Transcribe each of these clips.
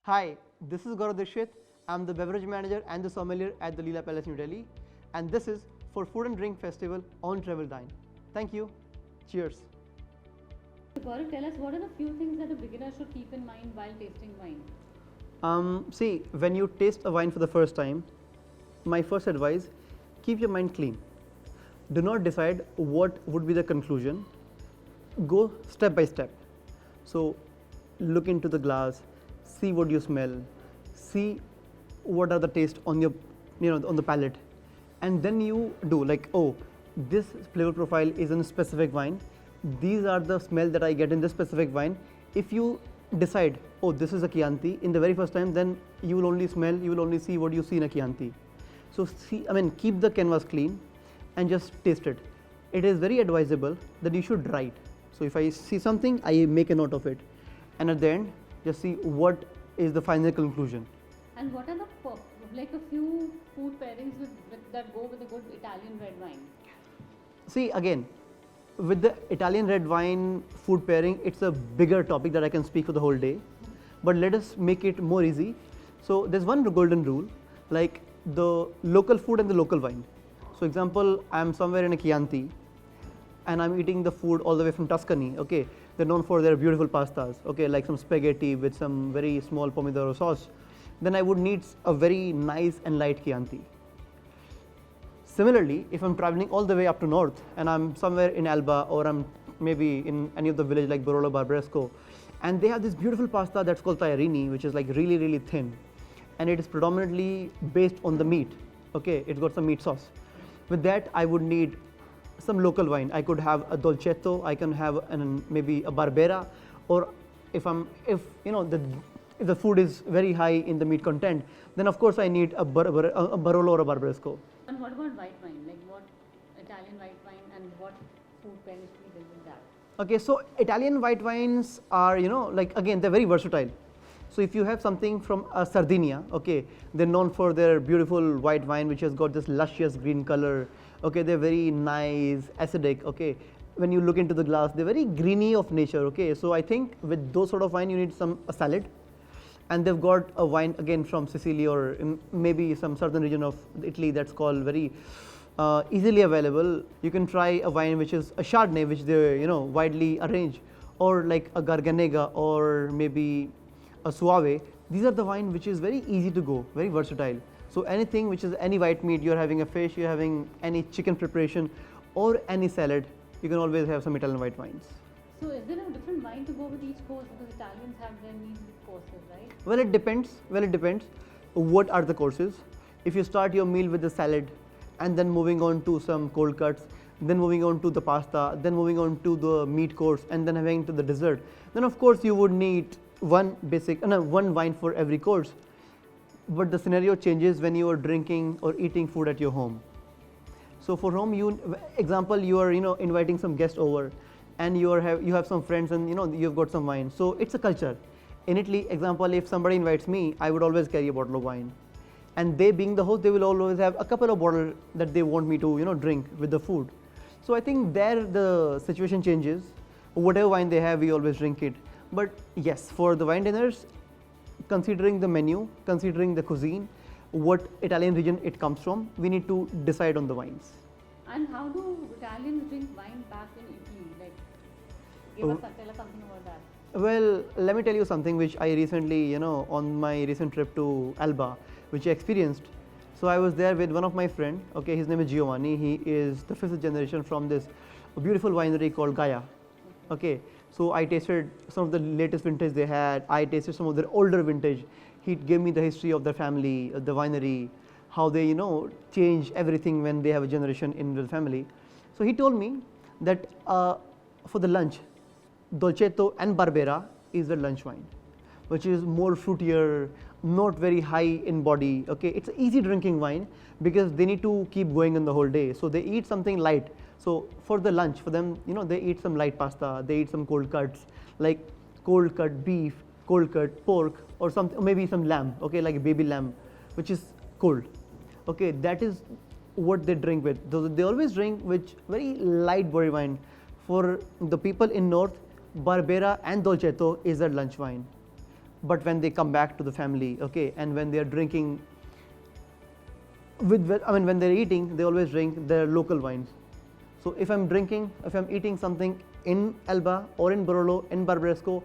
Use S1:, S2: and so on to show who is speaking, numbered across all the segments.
S1: Hi, this is Gaurav Dikshit. I'm the beverage manager and the sommelier at the Leela Palace, New Delhi. And this is for Food and Drink Festival on Travel Dine. Thank you. Cheers.
S2: Gaurav, tell us what are the few things that a beginner should keep in mind while tasting wine?
S1: See, when you taste a wine for the first time, my first advice, keep your mind clean. Do not decide what would be the conclusion. Go step by step. So look into the glass, see what you smell, see what are the taste on your, on the palate, and then you do like, oh, this flavor profile is in a specific wine. These are the smell that I get in this specific wine. If you decide, oh, this is a Chianti in the very first time, then you will only smell, you will only see what you see in a Chianti. So keep the canvas clean and just taste it. It is very advisable that you should write. So if I see something, I make a note of it, and at the end, just see what is the final conclusion.
S2: And what are the like a few food pairings that go with a good Italian red wine?
S1: See, again, with the Italian red wine food pairing, it's a bigger topic that I can speak for the whole day. But let us make it more easy. So there's one golden rule, like the local food and the local wine. So example, I'm somewhere in a Chianti and I'm eating the food all the way from Tuscany, okay. They're known for their beautiful pastas, okay, like some spaghetti with some very small pomodoro sauce. Then I would need a very nice and light Chianti. Similarly, if I'm traveling all the way up to north and I'm somewhere in Alba or I'm maybe in any of the village like Barolo Barbaresco, and they have this beautiful pasta that's called tagliarini, which is like really, really thin, and it is predominantly based on the meat, okay, it's got some meat sauce. With that, I would need some local wine. I could have a Dolcetto, I can have maybe a Barbera, or if the food is very high in the meat content, then of course I need a Barolo or a Barbaresco.
S2: And what about white wine? Like what Italian white wine and what food pairing should be with that?
S1: Okay, so Italian white wines are, again, they're very versatile. So if you have something from Sardinia, okay, they're known for their beautiful white wine which has got this luscious green color. Okay, they're very nice, acidic. Okay, when you look into the glass, they're very greeny of nature. Okay, so I think with those sort of wine, you need a salad, and they've got a wine again from Sicily or maybe some southern region of Italy that's called very easily available. You can try a wine which is a Chardonnay, which they widely arranged, or like a Garganega or maybe a Soave. These are the wine which is very easy to go, very versatile. So anything which is any white meat, you're having a fish, you're having any chicken preparation or any salad, you can always have some Italian white wines.
S2: So is there a different wine to go with each course, because Italians have their meal courses, right?
S1: Well, it depends. What are the courses? If you start your meal with the salad and then moving on to some cold cuts, then moving on to the pasta, then moving on to the meat course, and then having to the dessert, then of course you would need one wine for every course. But the scenario changes when you are drinking or eating food at your home. So for home, you are inviting some guests over, and you have some friends, and you've got some wine. So it's a culture. In Italy, example, if somebody invites me, I would always carry a bottle of wine, and they being the host, they will always have a couple of bottles that they want me to drink with the food. So I think there the situation changes. Whatever wine they have, we always drink it. But yes, for the wine dinners, considering the menu, considering the cuisine, what Italian region it comes from, we need to decide on the wines.
S2: And how do Italians drink wine back in Italy? Like, tell us something about that.
S1: Well, let me tell you something which I recently, on my recent trip to Alba, which I experienced. So I was there with one of my friend. Okay, his name is Giovanni. He is the 5th generation from this beautiful winery called Gaia. Okay, so I tasted some of the latest vintage they had. I tasted some of their older vintage. He gave me the history of their family, the winery, how they change everything when they have a generation in the family. So he told me that for the lunch, Dolcetto and Barbera is the lunch wine, which is more fruitier, not very high in body. Okay, it's an easy drinking wine because they need to keep going on the whole day. So they eat something light. So for the lunch, for them, they eat some light pasta, they eat some cold cuts, like cold cut beef, cold cut pork, or something, maybe some lamb, okay, like a baby lamb, which is cold. Okay, that is what they drink with. They always drink with very light body wine. For the people in north, Barbera and Dolcetto is their lunch wine. but when they come back to the family, okay, and when they are drinking when they're eating, they always drink their local wines. So if I'm eating something in Alba or in Barolo, in Barbaresco,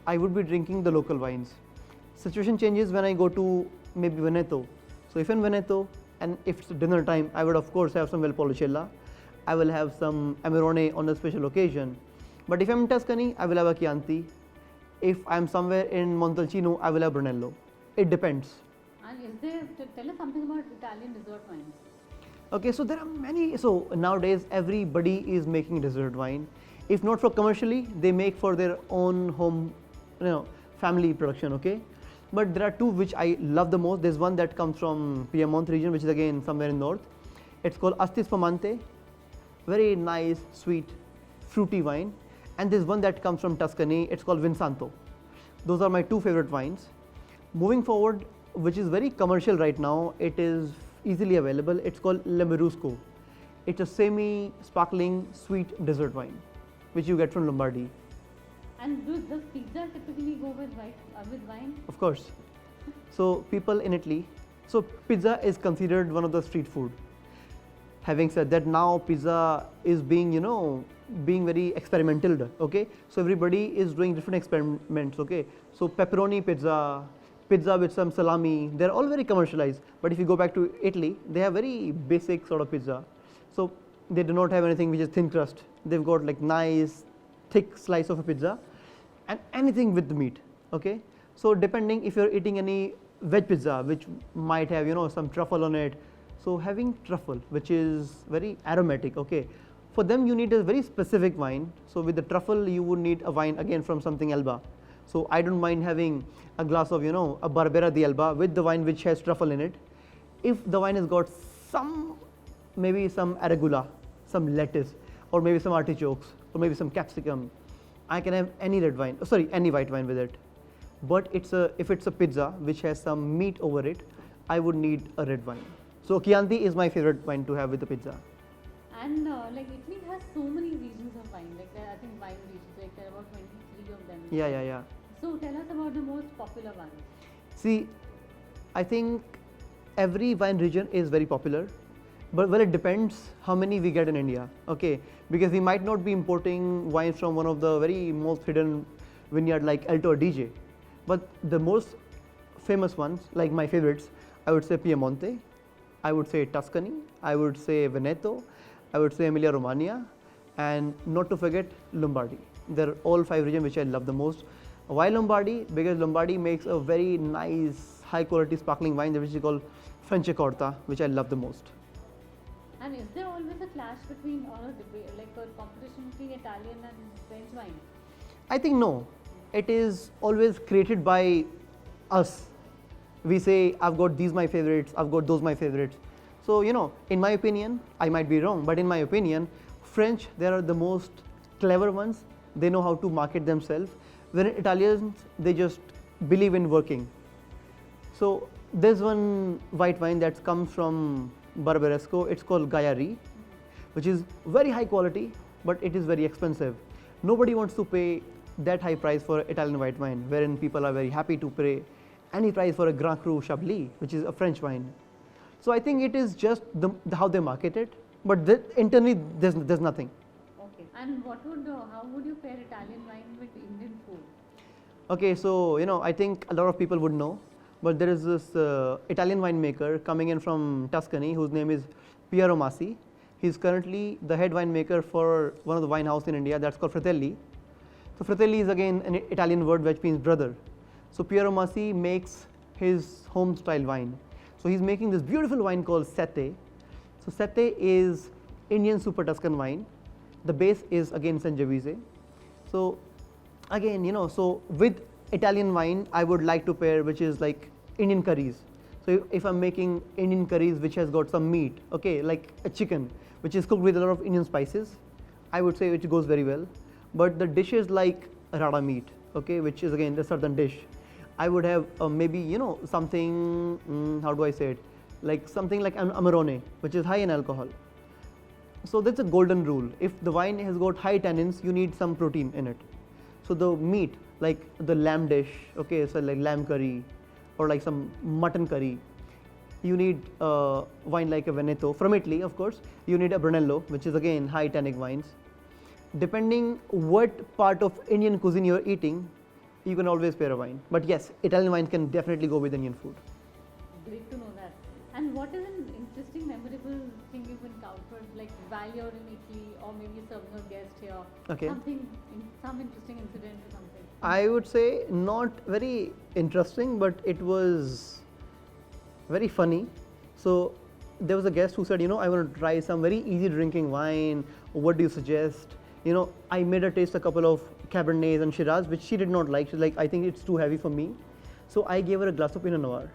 S1: I would be drinking the local wines. Situation changes when I go to maybe Veneto. So if in Veneto, and if it's dinner time, I would of course have some Valpolicella. I will have some Amarone on a special occasion. But if I'm in Tuscany, I will have a Chianti. If I'm somewhere in Montalcino, I will have Brunello. It depends.
S2: And is there, tell us something about Italian dessert wines.
S1: Okay, so there are many. So nowadays, everybody is making dessert wine. If not for commercially, they make for their own home, family production. Okay, but there are two which I love the most. There's one that comes from Piedmont region, which is again somewhere in north. It's called Asti Spumante, very nice, sweet, fruity wine. And there's one that comes from Tuscany. It's called Vinsanto. Those are my two favorite wines. Moving forward, which is very commercial right now, it is easily available. It's called Lambrusco. It's a semi-sparkling sweet dessert wine, which you get from Lombardy.
S2: And does pizza typically go with wine?
S1: Of course. So people in Italy, so pizza is considered one of the street food. Having said that, now pizza is being, being very experimental. Okay, so everybody is doing different experiments. Okay, so pepperoni pizza, pizza with some salami, they're all very commercialized. But if you go back to Italy, they have very basic sort of pizza. So they do not have anything which is thin crust. They've got like nice thick slice of a pizza and anything with the meat. Okay, so depending if you're eating any veg pizza which might have some truffle on it, so having truffle which is very aromatic, okay, for them you need a very specific wine. So with the truffle you would need a wine again from something Alba. So I don't mind having a glass of a Barbera di Alba with the wine which has truffle in it. If the wine has got maybe some arugula, some lettuce, or maybe some artichokes, or maybe some capsicum, I can have any any white wine with it. But if it's a pizza which has some meat over it, I would need a red wine. So Chianti is my favorite wine to have with the pizza.
S2: And like Italy has so many regions of wine. Like I think wine regions, like there are about 23 of them.
S1: Yeah.
S2: So tell us about the most popular ones.
S1: See, I think every wine region is very popular, but well, it depends how many we get in India. Okay, because we might not be importing wines from one of the very most hidden vineyard like Alto or DJ, but the most famous ones, like my favorites, I would say Piemonte, I would say Tuscany, I would say Veneto, I would say Emilia Romagna, and not to forget Lombardy. They're all 5 regions which I love the most. Why Lombardy? Because Lombardy makes a very nice, high quality sparkling wine which is called Franciacorta, which I love the most.
S2: And is there always a clash between, or a debate, like a competition between Italian and French wine?
S1: I think no. It is always created by us. We say, I've got these my favorites, I've got those my favorites. So, in my opinion, I might be wrong, but in my opinion, French, they are the most clever ones. They know how to market themselves. Whereas Italians, they just believe in working. So, there's one white wine that comes from Barbaresco. It's called Gaiari, which is very high quality, but it is very expensive. Nobody wants to pay that high price for Italian white wine, wherein people are very happy to pay any price for a Grand Cru Chablis, which is a French wine. So I think it is just how they market it, but internally there's nothing.
S2: Okay. And how would you pair Italian wine with Indian food?
S1: Okay, so I think a lot of people would know, but there is this Italian winemaker coming in from Tuscany whose name is Piero Masi. He's currently the head winemaker for one of the wine houses in India that's called Fratelli. So Fratelli is again an Italian word which means brother. So Piero Masi makes his home style wine. So he's making this beautiful wine called Sette. So Sette is Indian Super Tuscan wine. The base is again Sangiovese. So again, so with Italian wine, I would like to pair which is like Indian curries. So if I'm making Indian curries which has got some meat, okay, like a chicken, which is cooked with a lot of Indian spices, I would say which goes very well. But the dishes like rada meat, okay, which is again a certain dish, I would have maybe something, how do I say it, like something like an Amarone, which is high in alcohol. So that's a golden rule. If the wine has got high tannins, you need some protein in it. So the meat, like the lamb dish, okay, so like lamb curry or like some mutton curry, you need wine like a Veneto from Italy, of course. You need a Brunello, which is again high tannic wines. Depending what part of Indian cuisine you're eating, you can always pair a wine. But yes, Italian wine can definitely go with Indian food.
S2: Great to know that. And what is an interesting, memorable thing you've encountered, like while you're in Italy, or maybe serving a guest here?
S1: Okay.
S2: Some interesting incident or something.
S1: I would say not very interesting, but it was very funny. So there was a guest who said, I want to try some very easy drinking wine. What do you suggest? I made her taste a couple of Cabernets and Shiraz, which she did not like. She's like, I think it's too heavy for me. So I gave her a glass of Pinot Noir,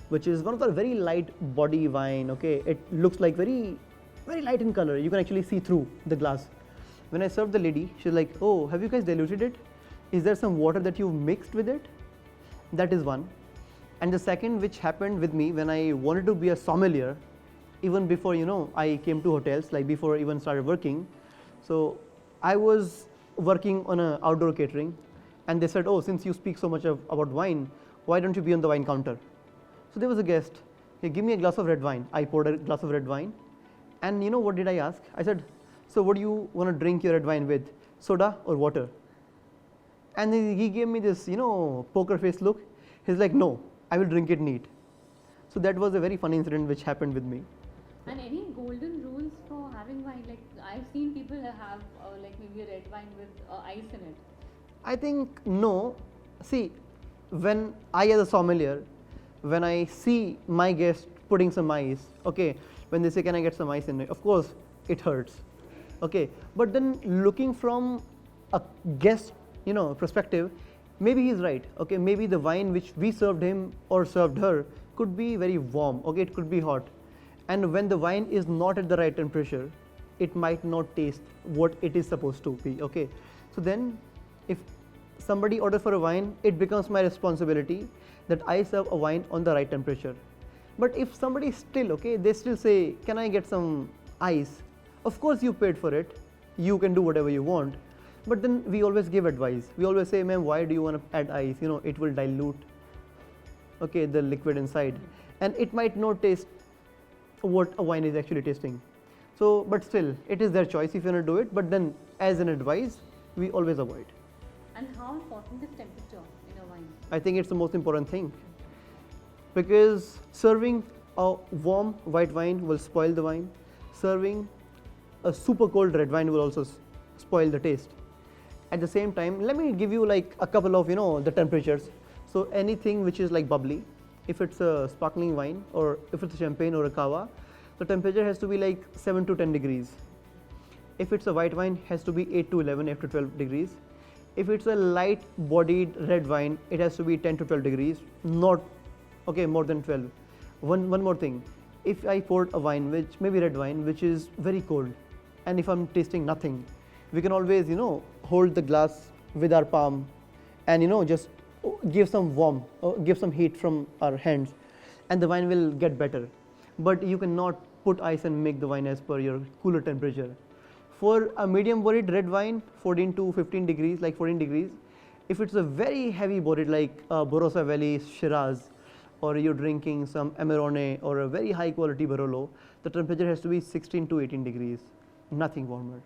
S1: which is one of the very light body wine. Okay, it looks like very, very light in color. You can actually see through the glass. When I served the lady, she's like, oh, have you guys diluted it? Is there some water that you mixed with it? That is one. And the second, which happened with me when I wanted to be a sommelier, even before I came to hotels, like before I even started working. So I was working on an outdoor catering, and they said, oh, since you speak so much about wine, why don't you be on the wine counter? So there was a guest. He give me a glass of red wine. I poured a glass of red wine, and what did I ask? I said, so what do you want to drink your red wine with, soda or water? And then he gave me this, poker face look. He's like, no, I will drink it neat. So that was a very funny incident which happened with me.
S2: And any golden rules for having wine? Like I've seen people have like maybe a red wine with ice in it.
S1: I think no. See, when I as a sommelier, when I see my guest putting some ice, okay, when they say, can I get some ice in it? Of course, it hurts, okay. But then looking from a guest, perspective, maybe he's right, okay. Maybe the wine which we served him or served her could be very warm, okay, it could be hot. And when the wine is not at the right temperature, it might not taste what it is supposed to be, okay. So then if somebody orders for a wine, it becomes my responsibility that I serve a wine on the right temperature. But if somebody still, okay, they still say, can I get some ice? Of course you paid for it, you can do whatever you want. But then we always give advice. We always say, ma'am, why do you want to add ice? It will dilute, okay, the liquid inside. And it might not taste what a wine is actually tasting. So, but still, it is their choice if you want to do it. But then as an advice, we always avoid.
S2: And how important is temperature in a wine?
S1: I think it's the most important thing, because serving a warm white wine will spoil the wine. Serving a super cold red wine will also spoil the taste. At the same time, let me give you like a couple of the temperatures. So anything which is like bubbly, if it's a sparkling wine or if it's a champagne or a cava, the temperature has to be like 7 to 10 degrees. If it's a white wine, it has to be 8 to 11, 8 to 12 degrees. If it's a light bodied red wine, it has to be 10 to 12 degrees, not more than 12. One more thing, if I poured a wine, which maybe red wine, which is very cold, and if I'm tasting nothing, we can always hold the glass with our palm and just give some warmth, give some heat from our hands, and the wine will get better. But you cannot put ice and make the wine as per your cooler temperature. For a medium bodied red wine, 14 to 15 degrees, like 14 degrees. If it's a very heavy bodied like Barossa Valley Shiraz, or you're drinking some Amarone or a very high quality Barolo, the temperature has to be 16 to 18 degrees, nothing warmer.